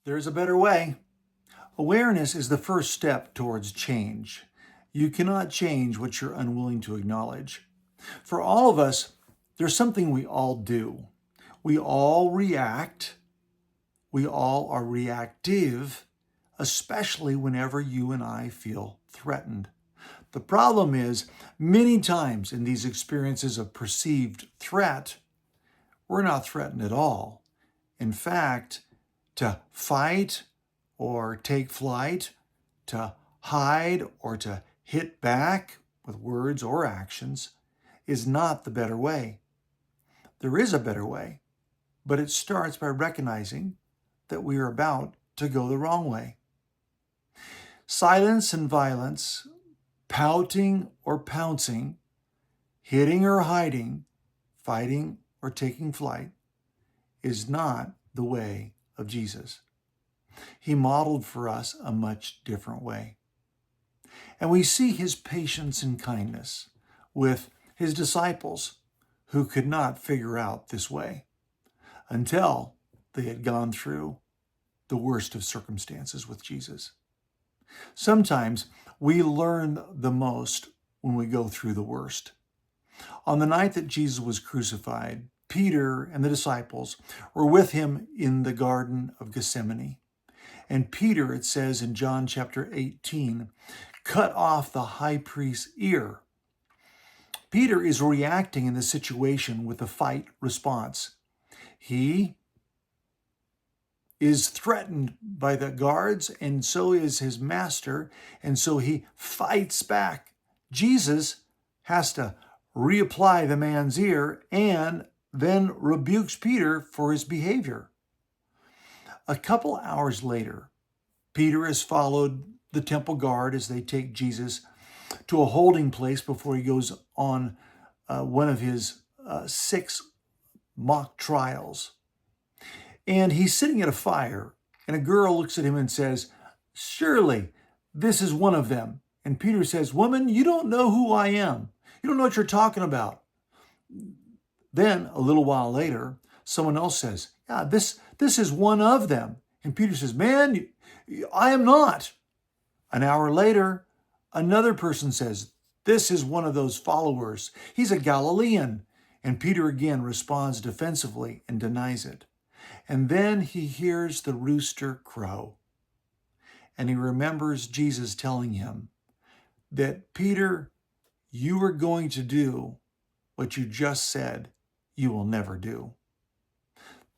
There's a better way. Awareness is the first step towards change. You cannot change what you're unwilling to acknowledge. For all of us, there's something we all do. We all react. We all are reactive, especially whenever you and I feel threatened. The problem is, many times in these experiences of perceived threat, we're not threatened at all. In fact, to fight or take flight, to hide or to hit back with words or actions is not the better way. There is a better way, but it starts by recognizing that we are about to go the wrong way. Silence and violence, pouting or pouncing, hitting or hiding, fighting or taking flight is not the way of Jesus. He modeled for us a much different way. And we see his patience and kindness with his disciples who could not figure out this way until they had gone through the worst of circumstances with Jesus. Sometimes we learn the most when we go through the worst. On the night that Jesus was crucified, Peter and the disciples were with him in the Garden of Gethsemane. And Peter, it says in John chapter 18, cut off the high priest's ear. Peter is reacting in the situation with a fight response. He is threatened by the guards, and so is his master, and so he fights back. Jesus has to reapply the man's ear and then rebukes Peter for his behavior. A couple hours later, Peter has followed the temple guard as they take Jesus to a holding place before he goes on one of his 6 mock trials. And he's sitting at a fire, and a girl looks at him and says, "Surely this is one of them." And Peter says, "Woman, you don't know who I am. You don't know what you're talking about." Then, a little while later, someone else says, "Yeah, this is one of them." And Peter says, "Man, I am not." An hour later, another person says, "This is one of those followers. He's a Galilean." And Peter again responds defensively and denies it. And then he hears the rooster crow. And he remembers Jesus telling him that, "Peter, you are going to do what you just said you will never do."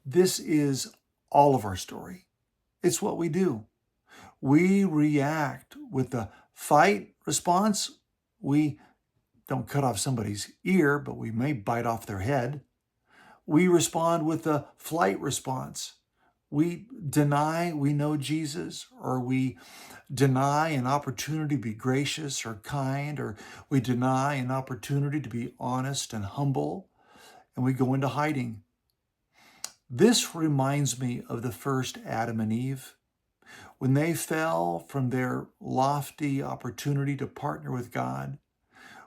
This is all of our story. It's what we do. We react with the fight response. We don't cut off somebody's ear, but we may bite off their head. We respond with the flight response. We deny we know Jesus, or we deny an opportunity to be gracious or kind, or we deny an opportunity to be honest and humble, and we go into hiding. This reminds me of the first Adam and Eve. When they fell from their lofty opportunity to partner with God,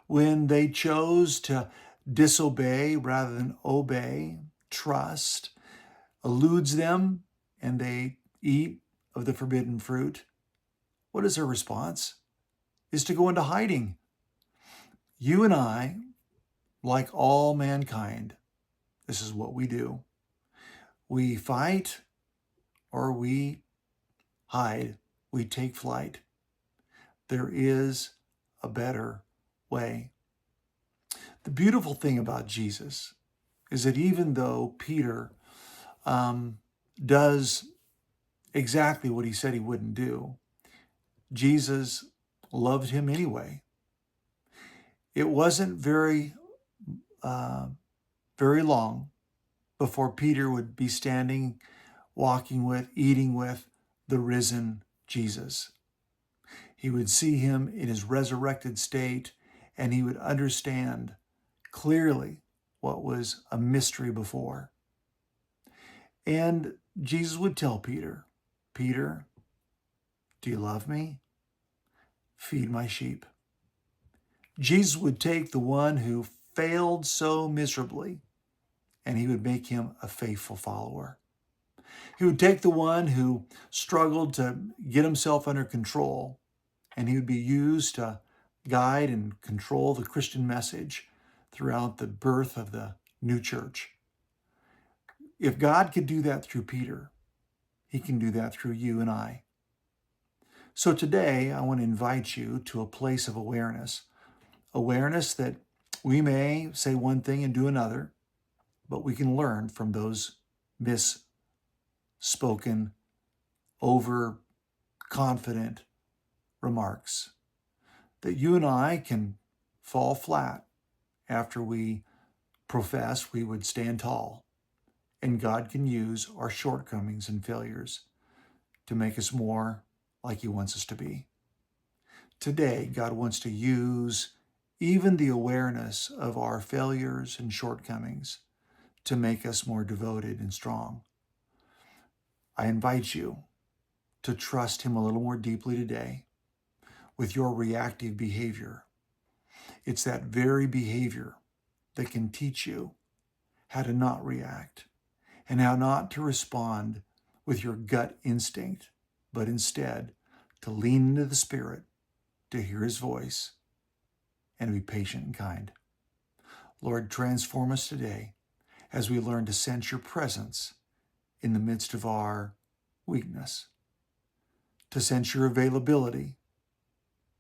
when they chose to disobey rather than obey, trust eludes them, and they eat of the forbidden fruit, what is their response? Is to go into hiding. You and I, like all mankind, this is what we do. We fight or we hide. We take flight. There is a better way. The beautiful thing about Jesus is that even though Peter does exactly what he said he wouldn't do, Jesus loved him anyway. It wasn't very long before Peter would be standing, walking with, eating with the risen Jesus. He would see him in his resurrected state, and he would understand clearly what was a mystery before. And Jesus would tell Peter, "Peter, do you love me? Feed my sheep." Jesus would take the one who failed so miserably, and he would make him a faithful follower. He would take the one who struggled to get himself under control, and he would be used to guide and control the Christian message throughout the birth of the new church. If God could do that through Peter, he can do that through you and I. So today, I want to invite you to a place of awareness that we may say one thing and do another, but we can learn from those misspoken, overconfident remarks. That you and I can fall flat after we profess we would stand tall, and God can use our shortcomings and failures to make us more like he wants us to be. Today, God wants to use even the awareness of our failures and shortcomings to make us more devoted and strong. I invite you to trust him a little more deeply today with your reactive behavior. It's that very behavior that can teach you how to not react and how not to respond with your gut instinct, but instead to lean into the Spirit, to hear his voice, and be patient and kind. Lord, transform us today as we learn to sense your presence in the midst of our weakness, to sense your availability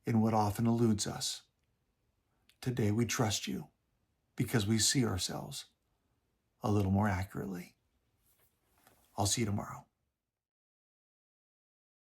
in what often eludes us. Today we trust you because we see ourselves a little more accurately. I'll see you tomorrow.